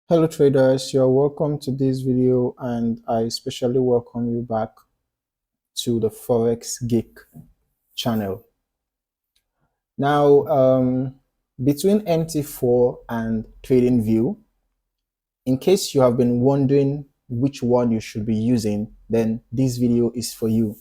Hello traders, you're welcome to this video and I especially welcome you back to the Forex Geek channel. Now, between MT4 and TradingView, in case you have been wondering which one you should be using, then this video is for you.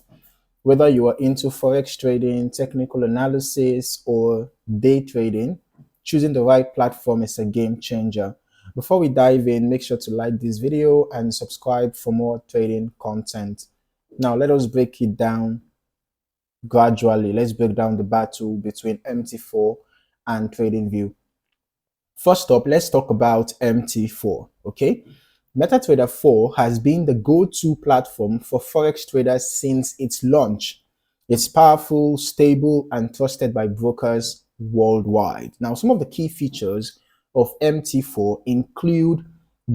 Whether you are into Forex trading, technical analysis, or day trading, choosing the right platform is a game changer. Before we dive in, make sure to like this video and subscribe for more trading content. Now, let us break it down gradually. Let's break down the battle between MT4 and TradingView. First up, let's talk about MT4, okay? MetaTrader 4 has been the go-to platform for Forex traders since its launch. It's powerful, stable, and trusted by brokers worldwide. Now, some of the key features of MT4 include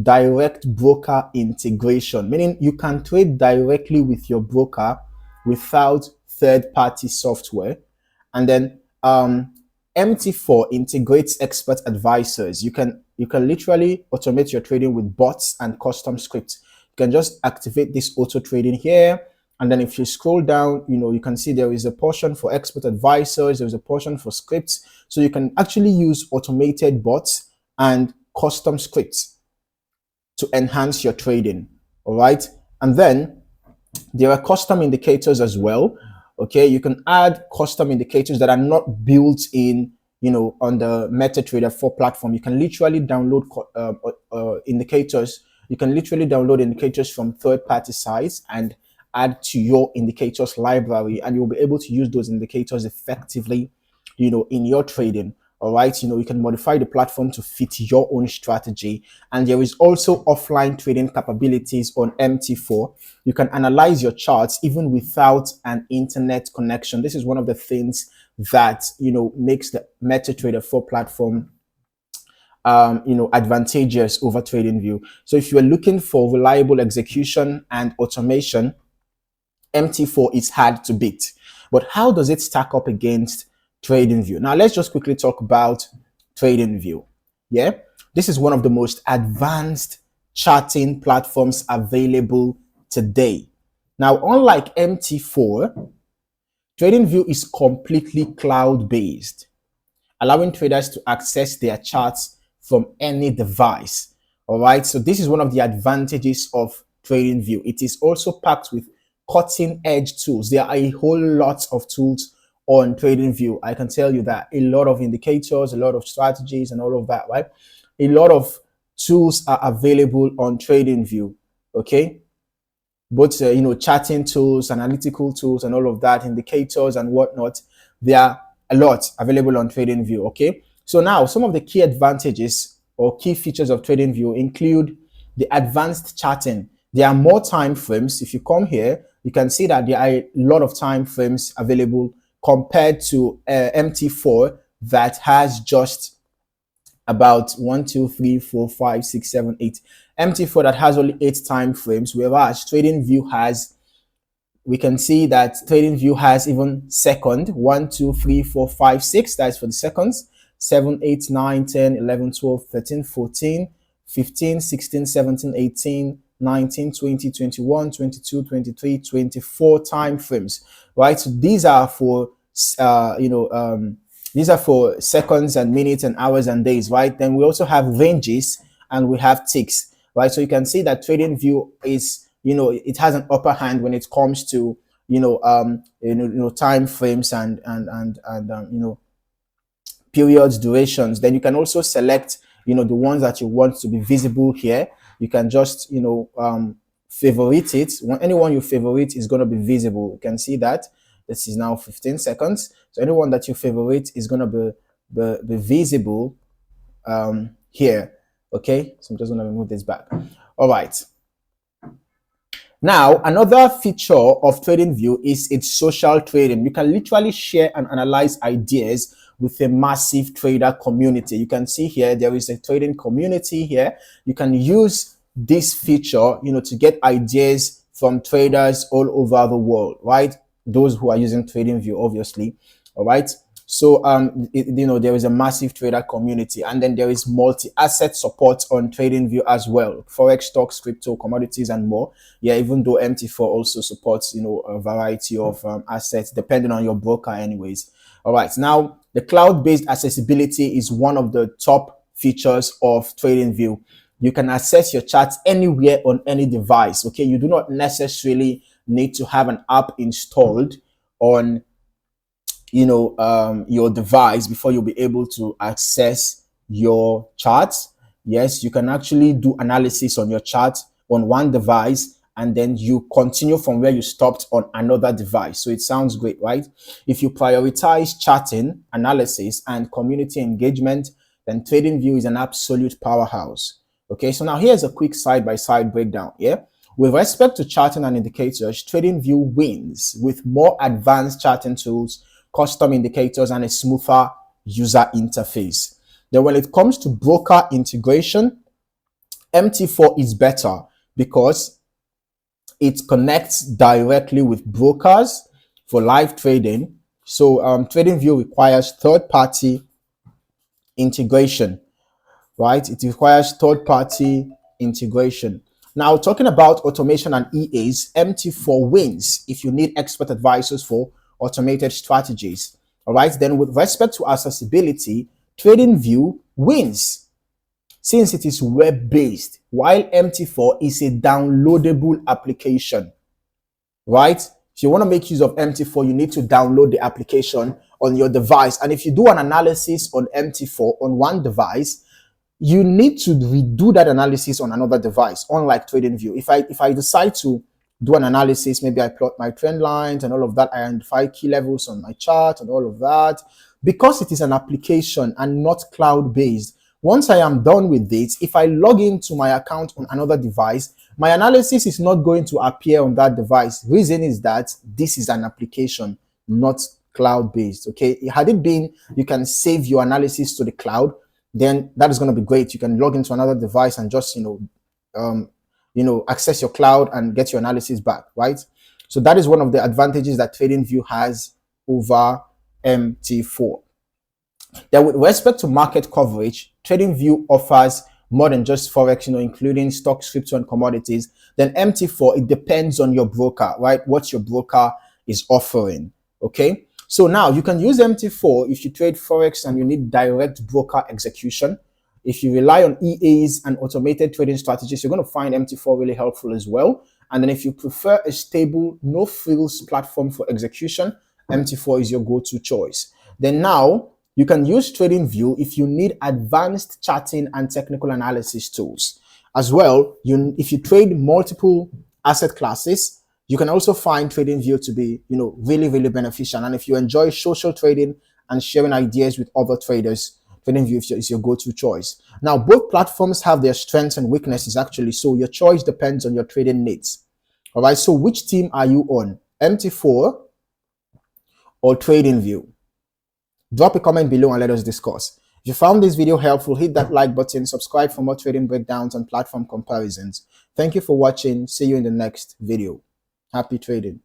direct broker integration, meaning you can trade directly with your broker without third-party software. And then MT4 integrates expert advisors. You can literally automate your trading with bots and custom scripts. You can just activate this auto trading here. And then if you scroll down, you can see there is a portion for expert advisors. There's a portion for scripts. So you can actually use automated bots and custom scripts to enhance your trading. All right. And then there are custom indicators as well. Okay, you can add custom indicators that are not built in, on the MetaTrader 4 platform. You can literally download indicators. You can literally download indicators from third-party sites and add to your indicators library, and you'll be able to use those indicators effectively, in your trading. All right, you can modify the platform to fit your own strategy. And there is also offline trading capabilities on MT4. You can analyze your charts even without an internet connection. This is one of the things that, makes the MetaTrader 4 platform advantageous over TradingView. So if you are looking for reliable execution and automation, MT4 is hard to beat. But how does it stack up against TradingView? Now, let's just quickly talk about TradingView. Yeah, this is one of the most advanced charting platforms available today. Now, unlike MT4, TradingView is completely cloud-based, allowing traders to access their charts from any device. All right, so this is one of the advantages of TradingView. It is also packed with cutting-edge tools. There are a whole lot of tools on TradingView. I can tell you that a lot of indicators, a lot of strategies, and all of that, right? A lot of tools are available on TradingView, okay? Both, charting tools, analytical tools, and all of that, indicators and whatnot. There are a lot available on TradingView, okay? So now, some of the key advantages or key features of TradingView include the advanced charting. There are more time frames. If you come here, you can see that there are a lot of time frames available compared to MT4 that has just about 1, 2, 3, 4, 5, 6, 7, 8. MT4 that has only 8 time frames, whereas TradingView has, we can see that TradingView has even second, 1, 2, 3, 4, 5, 6. That's for the seconds. 7, 8, 9, 10, 11, 12, 13, 14, 15, 16, 17, 18, 19, 20, 21, 22, 23, 24 time frames, right? So these are for, these are for seconds and minutes and hours and days, right? Then we also have ranges and we have ticks, right? So you can see that TradingView is, it has an upper hand when it comes to, time frames and periods, durations. Then you can also select, the ones that you want to be visible here. You can just, favorite it. Anyone you favorite is going to be visible. You can see that this is now 15 seconds. So anyone that you favorite is going to be visible here. Okay, so I'm just going to remove this back. All right. Now, another feature of TradingView is its social trading. You can literally share and analyze ideas with a massive trader community. You can see here, there is a trading community here. You can use this feature, to get ideas from traders all over the world, right? Those who are using TradingView, obviously. All right. So there is a massive trader community, and then there is multi-asset support on TradingView as well. Forex, stocks, crypto, commodities, and more. Yeah, even though MT4 also supports a variety of assets depending on your broker, anyways. All right, now the cloud-based accessibility is one of the top features of TradingView. You can access your charts anywhere on any device. Okay, you do not necessarily need to have an app installed on your device before you'll be able to access your charts. Yes, you can actually do analysis on your chart on one device, and then you continue from where you stopped on another device. So it sounds great, right? If you prioritize charting, analysis, and community engagement, then TradingView is an absolute powerhouse. Okay, so now here's a quick side-by-side breakdown. Yeah, with respect to charting and indicators, TradingView wins with more advanced charting tools, custom indicators, and a smoother user interface. Then when it comes to broker integration, MT4 is better because it connects directly with brokers for live trading. So TradingView requires third-party integration, right? It requires third-party integration. Now, talking about automation and EAs, MT4 wins if you need expert advisors for automated strategies. All right. Then with respect to accessibility, TradingView wins since it is web-based, while MT4 is a downloadable application, right? If you want to make use of MT4, you need to download the application on your device. And if you do an analysis on MT4 on one device, you need to redo that analysis on another device, unlike TradingView. If I decide to do an analysis, maybe I plot my trend lines and all of that, I identify key levels on my chart and all of that, because it is an application and not cloud-based. Once I am done with this, if I log into my account on another device, my analysis is not going to appear on that device. Reason is that this is an application, not cloud-based. Okay, had it been you can save your analysis to the cloud, then that is going to be great. You can log into another device and just access your cloud and get your analysis back, right? So that is one of the advantages that TradingView has over MT4. Then with respect to market coverage, TradingView offers more than just Forex, including stocks, crypto, and commodities. Then MT4, it depends on your broker, right? What your broker is offering, okay? So now you can use MT4 if you trade Forex and you need direct broker execution. If you rely on EAs and automated trading strategies, you're going to find MT4 really helpful as well. And then if you prefer a stable, no-frills platform for execution, MT4 is your go-to choice. Then now you can use TradingView if you need advanced charting and technical analysis tools. As well, if you trade multiple asset classes, you can also find TradingView to be, really, really beneficial. And if you enjoy social trading and sharing ideas with other traders, TradingView is your go-to choice. Now, both platforms have their strengths and weaknesses, actually, so your choice depends on your trading needs. All right, so which team are you on, MT4 or TradingView? Drop a comment below and let us discuss. If you found this video helpful, hit that like button, subscribe for more trading breakdowns and platform comparisons. Thank you for watching. See you in the next video. Happy trading.